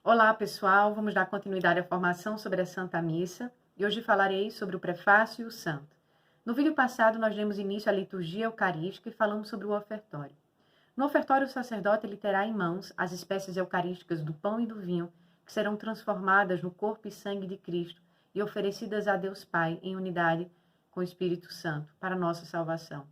Olá, pessoal. Vamos dar continuidade à formação sobre a Santa Missa e hoje falarei sobre o prefácio e o santo. No vídeo passado, nós demos início à liturgia eucarística e falamos sobre o ofertório. No ofertório, o sacerdote ele terá em mãos as espécies eucarísticas do pão e do vinho, que serão transformadas no corpo e sangue de Cristo e oferecidas a Deus Pai em unidade com o Espírito Santo para nossa salvação.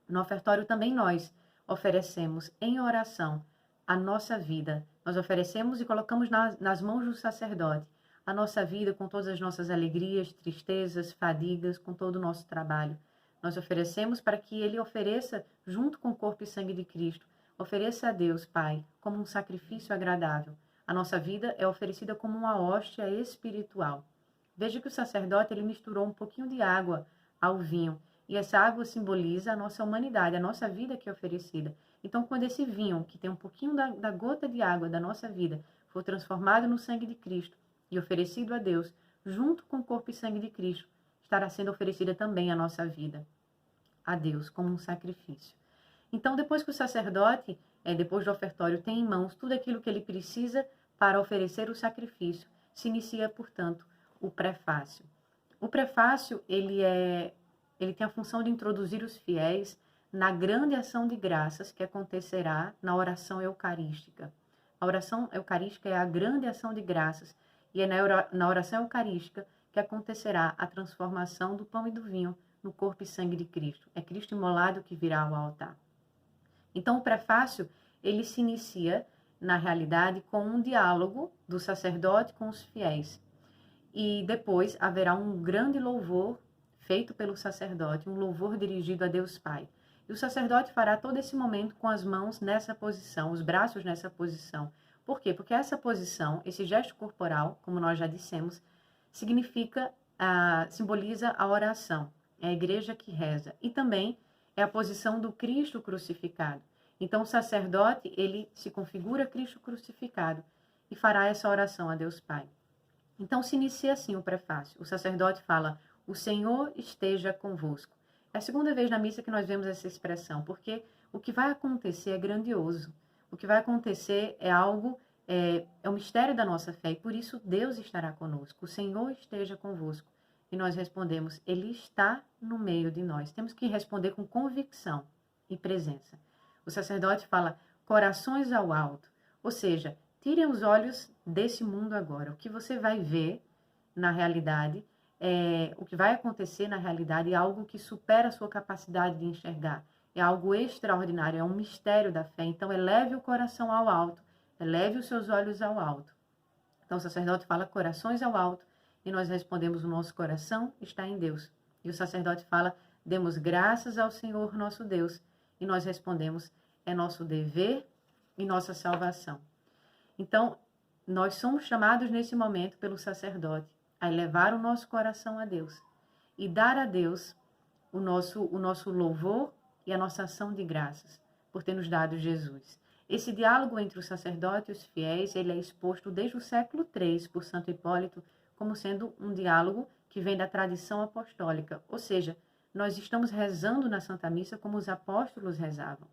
No ofertório também nós oferecemos em oração a nossa vida. Nós oferecemos e colocamos nas mãos do sacerdote a nossa vida com todas as nossas alegrias, tristezas, fadigas, com todo o nosso trabalho. Nós oferecemos para que ele ofereça, junto com o corpo e sangue de Cristo, ofereça a Deus, Pai, como um sacrifício agradável. A nossa vida é oferecida como uma hóstia espiritual. Veja que o sacerdote ele misturou um pouquinho de água ao vinho. E essa água simboliza a nossa humanidade, a nossa vida que é oferecida. Então, quando esse vinho, que tem um pouquinho da gota de água da nossa vida, for transformado no sangue de Cristo e oferecido a Deus, junto com o corpo e sangue de Cristo, estará sendo oferecida também a nossa vida a Deus, como um sacrifício. Então, depois que o sacerdote, depois do ofertório, tem em mãos tudo aquilo que ele precisa para oferecer o sacrifício, se inicia, portanto, o prefácio. O prefácio, ele tem a função de introduzir os fiéis na grande ação de graças que acontecerá na oração eucarística. A oração eucarística é a grande ação de graças e é na oração eucarística que acontecerá a transformação do pão e do vinho no corpo e sangue de Cristo. É Cristo imolado que virá ao altar. Então, o prefácio, ele se inicia, na realidade, com um diálogo do sacerdote com os fiéis. E depois haverá um grande louvor feito pelo sacerdote, um louvor dirigido a Deus Pai. E o sacerdote fará todo esse momento com as mãos nessa posição, os braços nessa posição. Por quê? Porque essa posição, esse gesto corporal, como nós já dissemos, simboliza a oração. É a igreja que reza. E também é a posição do Cristo crucificado. Então, o sacerdote, ele se configura Cristo crucificado e fará essa oração a Deus Pai. Então, se inicia assim o prefácio. O sacerdote fala, o Senhor esteja convosco. É a segunda vez na missa que nós vemos essa expressão, porque o que vai acontecer é grandioso. O que vai acontecer é algo, é um mistério da nossa fé, e por isso Deus estará conosco. O Senhor esteja convosco. E nós respondemos, Ele está no meio de nós. Temos que responder com convicção e presença. O sacerdote fala, corações ao alto. Ou seja, tirem os olhos desse mundo agora. O que você vai ver na realidade, o que vai acontecer na realidade é algo que supera a sua capacidade de enxergar. É algo extraordinário, é um mistério da fé. Então, eleve o coração ao alto, eleve os seus olhos ao alto. Então, o sacerdote fala corações ao alto e nós respondemos, o nosso coração está em Deus. E o sacerdote fala, demos graças ao Senhor nosso Deus. E nós respondemos, é nosso dever e nossa salvação. Então, nós somos chamados nesse momento pelo sacerdote a elevar o nosso coração a Deus e dar a Deus o nosso louvor e a nossa ação de graças por ter nos dado Jesus. Esse diálogo entre o sacerdote e os fiéis, ele é exposto desde o século III por Santo Hipólito como sendo um diálogo que vem da tradição apostólica, ou seja, nós estamos rezando na Santa Missa como os apóstolos rezavam.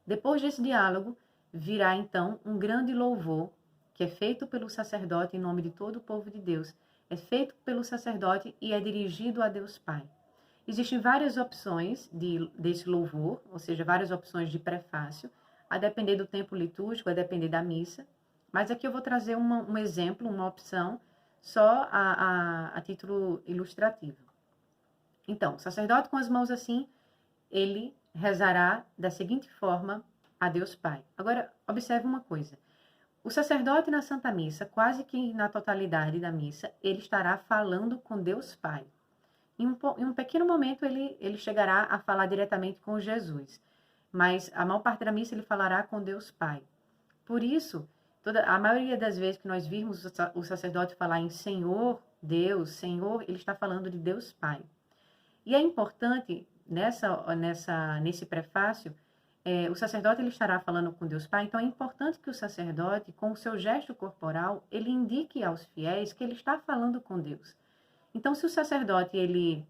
Depois desse diálogo, virá então um grande louvor, que é feito pelo sacerdote em nome de todo o povo de Deus. É feito pelo sacerdote e é dirigido a Deus Pai. Existem várias opções desse louvor, ou seja, várias opções de prefácio, a depender do tempo litúrgico, a depender da missa. Mas aqui eu vou trazer um exemplo, uma opção, só a título ilustrativo. Então, o sacerdote com as mãos assim, ele rezará da seguinte forma a Deus Pai. Agora, observe uma coisa. O sacerdote na Santa Missa, quase que na totalidade da missa, ele estará falando com Deus Pai. Em um pequeno momento, ele chegará a falar diretamente com Jesus. Mas a maior parte da missa ele falará com Deus Pai. Por isso, a maioria das vezes que nós virmos o sacerdote falar em Senhor, Deus, Senhor, ele está falando de Deus Pai. E é importante, nesse prefácio, o sacerdote ele estará falando com Deus Pai, então é importante que o sacerdote, com o seu gesto corporal, ele indique aos fiéis que ele está falando com Deus. Então, se o sacerdote ele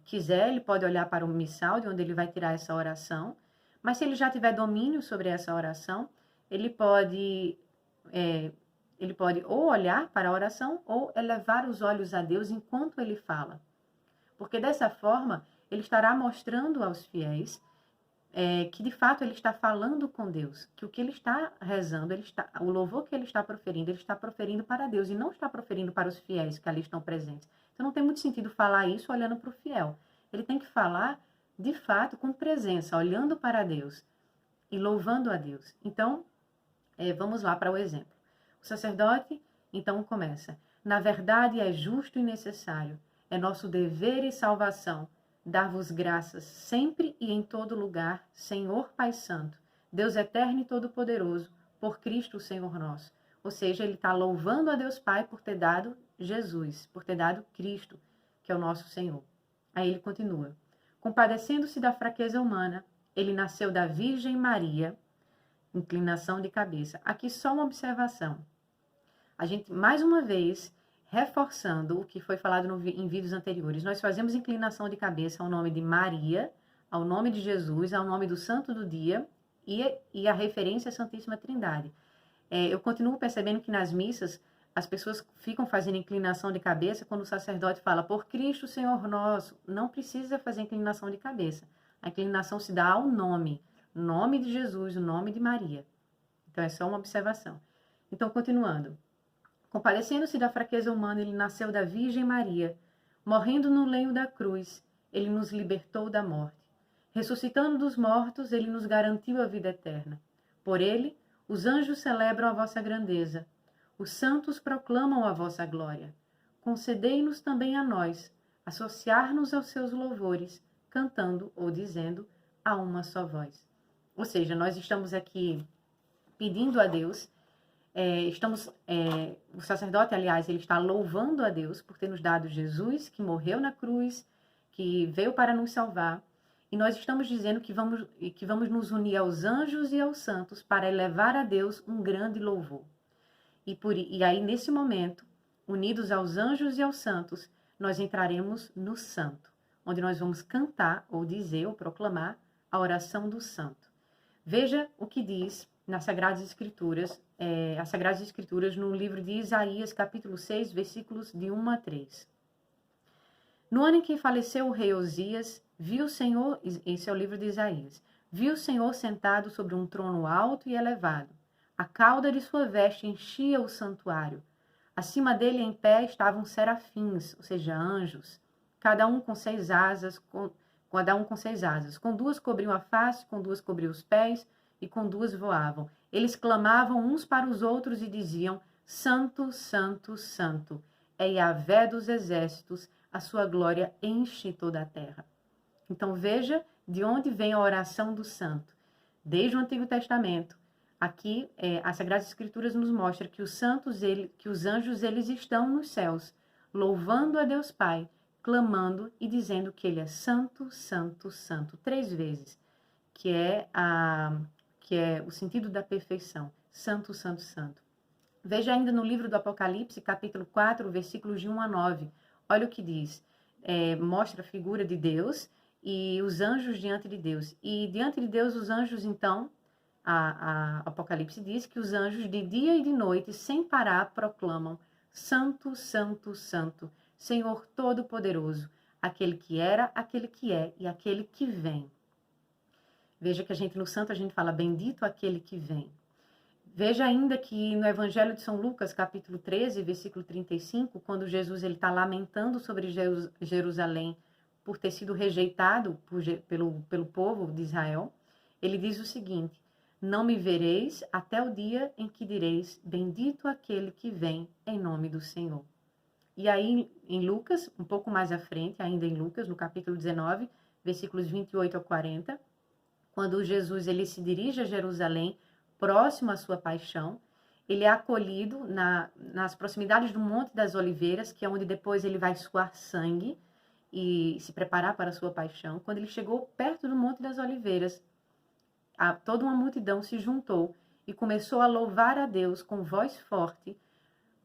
quiser, ele pode olhar para o missal, de onde ele vai tirar essa oração, mas se ele já tiver domínio sobre essa oração, ele pode ele pode ou olhar para a oração ou elevar os olhos a Deus enquanto ele fala. Porque dessa forma, ele estará mostrando aos fiéis que de fato ele está falando com Deus, que o que ele está rezando, o louvor que ele está proferindo para Deus e não está proferindo para os fiéis que ali estão presentes. Então não tem muito sentido falar isso olhando para o fiel. Ele tem que falar de fato com presença, olhando para Deus e louvando a Deus. Então, vamos lá para o exemplo. O sacerdote, então, começa: na verdade é justo e necessário, é nosso dever e salvação, dar-vos graças sempre e em todo lugar, Senhor Pai Santo, Deus eterno e todo-poderoso, por Cristo Senhor nosso. Ou seja, ele está louvando a Deus Pai por ter dado Jesus, por ter dado Cristo, que é o nosso Senhor. Aí ele continua: compadecendo-se da fraqueza humana, ele nasceu da Virgem Maria, inclinação de cabeça. Aqui só uma observação. A gente, mais uma vez, reforçando o que foi falado em vídeos anteriores, nós fazemos inclinação de cabeça ao nome de Maria, ao nome de Jesus, ao nome do santo do dia e a referência à Santíssima Trindade. Eu continuo percebendo que nas missas as pessoas ficam fazendo inclinação de cabeça quando o sacerdote fala por Cristo Senhor nosso. Não precisa fazer inclinação de cabeça. A inclinação se dá ao nome de Jesus, o nome de Maria. Então é só uma observação. Então, continuando. Compadecendo-se da fraqueza humana, ele nasceu da Virgem Maria. Morrendo no lenho da cruz, ele nos libertou da morte. Ressuscitando dos mortos, ele nos garantiu a vida eterna. Por ele, os anjos celebram a vossa grandeza. Os santos proclamam a vossa glória. Concedei-nos também a nós, associar-nos aos seus louvores, cantando ou dizendo a uma só voz. Ou seja, nós estamos aqui pedindo a Deus, o sacerdote, aliás, ele está louvando a Deus por ter nos dado Jesus, que morreu na cruz, que veio para nos salvar. E nós estamos dizendo que vamos nos unir aos anjos e aos santos para elevar a Deus um grande louvor. E aí, nesse momento, unidos aos anjos e aos santos, nós entraremos no santo, onde nós vamos cantar, ou dizer, ou proclamar a oração do santo. Veja o que diz nas Sagradas Escrituras, as Sagradas Escrituras no livro de Isaías, capítulo 6, versículos de 1 a 3. No ano em que faleceu o rei Osias, viu o Senhor, esse é o livro de Isaías, viu o Senhor sentado sobre um trono alto e elevado. A cauda de sua veste enchia o santuário. Acima dele, em pé, estavam serafins, ou seja, anjos, cada um com 6 asas, com 2 cobriam a face, com 2 cobriam os pés, e com 2 voavam. Eles clamavam uns para os outros e diziam: Santo, Santo, Santo, é Yahvé dos exércitos, a sua glória enche toda a terra. Então veja de onde vem a oração do santo. Desde o Antigo Testamento, aqui as Sagradas Escrituras nos mostram que os santos, que os anjos, eles estão nos céus, louvando a Deus Pai, clamando e dizendo que ele é santo, santo, santo, 3 vezes, que é o sentido da perfeição, santo, santo, santo. Veja ainda no livro do Apocalipse, capítulo 4, versículos de 1 a 9. Olha o que diz. Mostra a figura de Deus e os anjos diante de Deus. E diante de Deus, os anjos, então, a Apocalipse diz que os anjos de dia e de noite, sem parar, proclamam: Santo, Santo, Santo, Senhor Todo-Poderoso, aquele que era, aquele que é e aquele que vem. Veja que no santo a gente fala: bendito aquele que vem. Veja ainda que no Evangelho de São Lucas, capítulo 13, versículo 35, quando Jesus está lamentando sobre Jerusalém por ter sido rejeitado pelo povo de Israel, ele diz o seguinte: não me vereis até o dia em que direis: bendito aquele que vem em nome do Senhor. E aí em Lucas, um pouco mais à frente, ainda em Lucas, no capítulo 19, versículos 28 a 40, quando Jesus ele se dirige a Jerusalém, próximo à sua paixão, ele é acolhido nas proximidades do Monte das Oliveiras, que é onde depois ele vai suar sangue e se preparar para a sua paixão. Quando ele chegou perto do Monte das Oliveiras, toda uma multidão se juntou e começou a louvar a Deus com voz forte,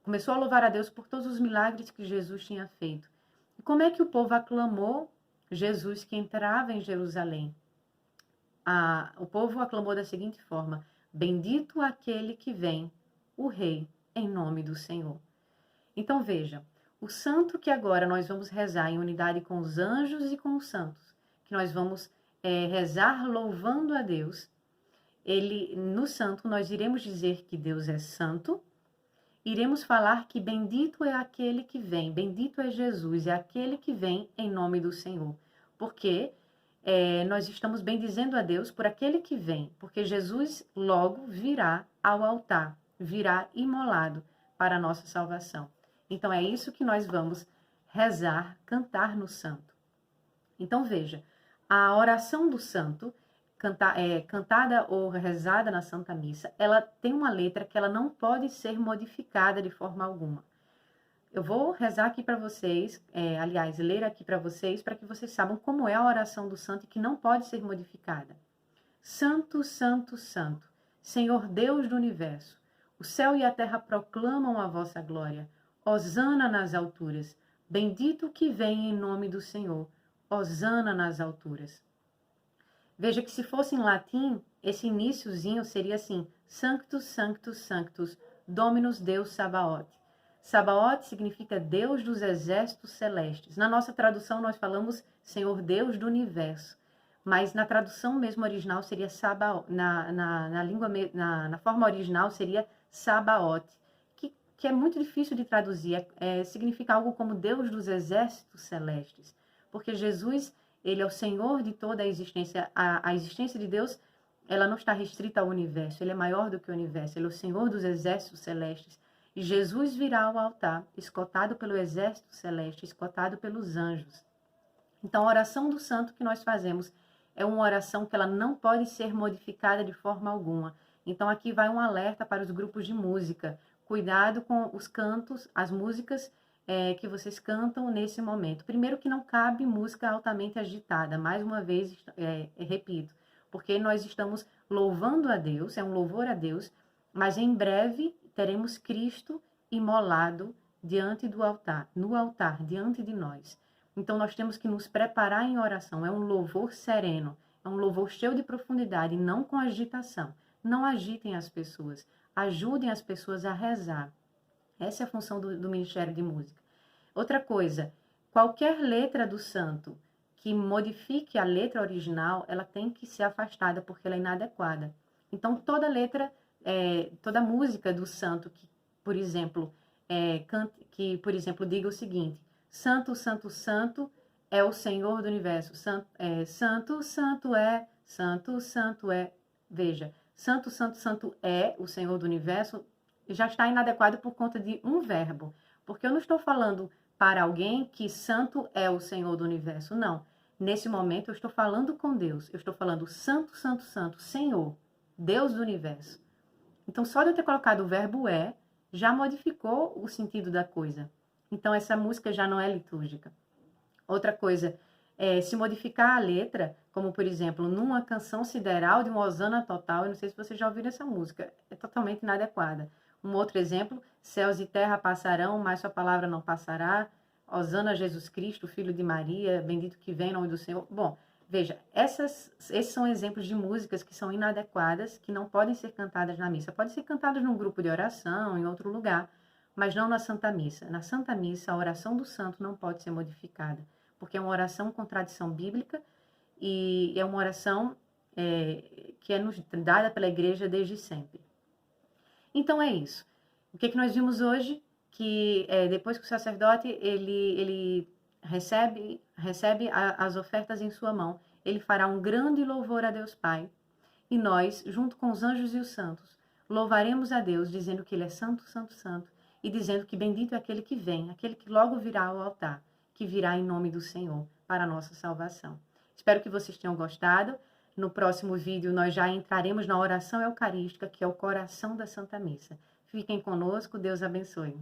começou a louvar a Deus por todos os milagres que Jesus tinha feito. E como é que o povo aclamou Jesus que entrava em Jerusalém? O povo aclamou da seguinte forma: bendito aquele que vem o Rei, em nome do Senhor. Então veja, o santo que agora nós vamos rezar em unidade com os anjos e com os santos, que nós vamos rezar louvando a Deus, no santo nós iremos dizer que Deus é santo, iremos falar que bendito é aquele que vem, bendito é Jesus, é aquele que vem em nome do Senhor. Porque nós estamos bendizendo a Deus por aquele que vem, porque Jesus logo virá ao altar, virá imolado para a nossa salvação. Então é isso que nós vamos rezar, cantar no santo. Então veja, a oração do santo, cantada ou rezada na Santa Missa, ela tem uma letra que ela não pode ser modificada de forma alguma. Eu vou rezar aqui para vocês, aliás, ler aqui para vocês, para que vocês saibam como é a oração do santo e que não pode ser modificada. Santo, santo, santo, Senhor Deus do universo, o céu e a terra proclamam a vossa glória. Hosana nas alturas, bendito que vem em nome do Senhor. Hosana nas alturas. Veja que se fosse em latim, esse iniciozinho seria assim, Sanctus, Sanctus, Sanctus, Dominus Deus Sabaoth. Sabaoth significa Deus dos exércitos celestes. Na nossa tradução nós falamos Senhor Deus do universo, mas na tradução mesmo original seria Sabaoth, na forma original seria Sabaoth, que é muito difícil de traduzir, significa algo como Deus dos exércitos celestes, porque Jesus, ele é o Senhor de toda a existência. A existência de Deus, ela não está restrita ao universo, ele é maior do que o universo, ele é o Senhor dos exércitos celestes. E Jesus virá ao altar, escoltado pelo exército celeste, escoltado pelos anjos. Então, a oração do santo que nós fazemos é uma oração que ela não pode ser modificada de forma alguma. Então, aqui vai um alerta para os grupos de música. Cuidado com os cantos, as músicas que vocês cantam nesse momento. Primeiro que não cabe música altamente agitada. Mais uma vez, repito, porque nós estamos louvando a Deus, é um louvor a Deus, mas em breve teremos Cristo imolado diante do altar, no altar, diante de nós. Então nós temos que nos preparar em oração. É um louvor sereno, é um louvor cheio de profundidade, não com agitação. Não agitem as pessoas. Ajudem as pessoas a rezar. Essa é a função do Ministério de Música. Outra coisa, qualquer letra do santo que modifique a letra original, ela tem que ser afastada, porque ela é inadequada. Então, toda letra, toda música do santo que, por exemplo, diga o seguinte, Santo, Santo, Santo é o Senhor do Universo. Santo, Santo, Santo é. Veja, Santo, Santo, Santo é o Senhor do Universo, já está inadequado por conta de um verbo. Porque eu não estou falando para alguém que santo é o Senhor do Universo, não. Nesse momento eu estou falando com Deus. Eu estou falando Santo, Santo, Santo, Senhor, Deus do Universo. Então, só de eu ter colocado o verbo já modificou o sentido da coisa. Então, essa música já não é litúrgica. Outra coisa, se modificar a letra, como por exemplo, numa canção sideral de uma hosana total, eu não sei se vocês já ouviram essa música, é totalmente inadequada. Um outro exemplo, céus e terra passarão, mas sua palavra não passará. Hosana Jesus Cristo, Filho de Maria, bendito que vem em nome do Senhor. Bom, veja, esses são exemplos de músicas que são inadequadas, que não podem ser cantadas na missa. Podem ser cantadas num grupo de oração, em outro lugar, mas não na Santa Missa. Na Santa Missa, a oração do santo não pode ser modificada, porque é uma oração com tradição bíblica e é uma oração que é nos dada pela Igreja desde sempre. Então é isso. O que nós vimos hoje? Que depois que o sacerdote ele recebe as ofertas em sua mão, ele fará um grande louvor a Deus Pai. E nós, junto com os anjos e os santos, louvaremos a Deus, dizendo que ele é santo, santo, santo, e dizendo que bendito é aquele que vem, aquele que logo virá ao altar, que virá em nome do Senhor para a nossa salvação. Espero que vocês tenham gostado. No próximo vídeo nós já entraremos na oração eucarística, que é o coração da Santa Missa. Fiquem conosco, Deus abençoe.